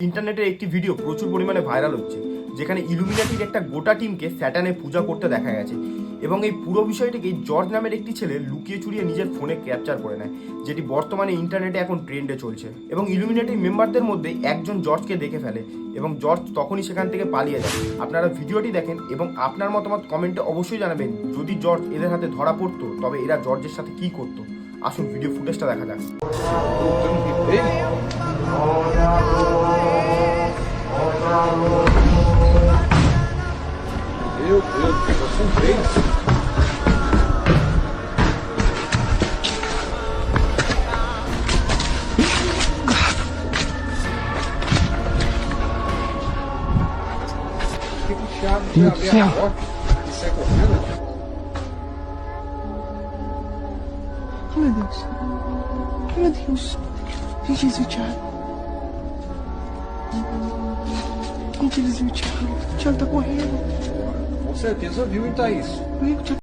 ইন্টারনেটে একটি ভিডিও প্রচুর পরিমাণে ভাইরাল হচ্ছে, যেখানে ইলুমিনাটির একটা গোটা টিমকে স্যাটার্নে পূজা করতে দেখা গেছে। এবং এই পুরো বিষয়টিকে জর্জ নামের একটি ছেলে লুকিয়ে চুরিয়ে নিজের ফোনে ক্যাপচার করে নেয়, যেটি বর্তমানে ইন্টারনেটে এখন ট্রেন্ডে চলছে। এবং ইলুমিনাটির মেম্বারদের মধ্যে একজন জর্জকে দেখে ফেলে এবং জর্জ তখনই সেখান থেকে পালিয়ে যায়। আপনারা ভিডিওটি দেখেন এবং আপনার মতামত কমেন্টে অবশ্যই জানাবেন। যদি জর্জ এদের হাতে ধরা পড়তো তবে এরা জর্জের সাথে কি করতো। আসুন ভিডিও ফুটেজটা দেখা যাক। Meu Deus, são três. Que puxado, já abrir a porta e sai correndo. Oh, meu Deus. Oh, meu Deus. Gente, esse é o Thiago. Gente, esse é o Thiago. O Thiago tá correndo. Com certeza viu, hein, Thaís? Oi, o Thiago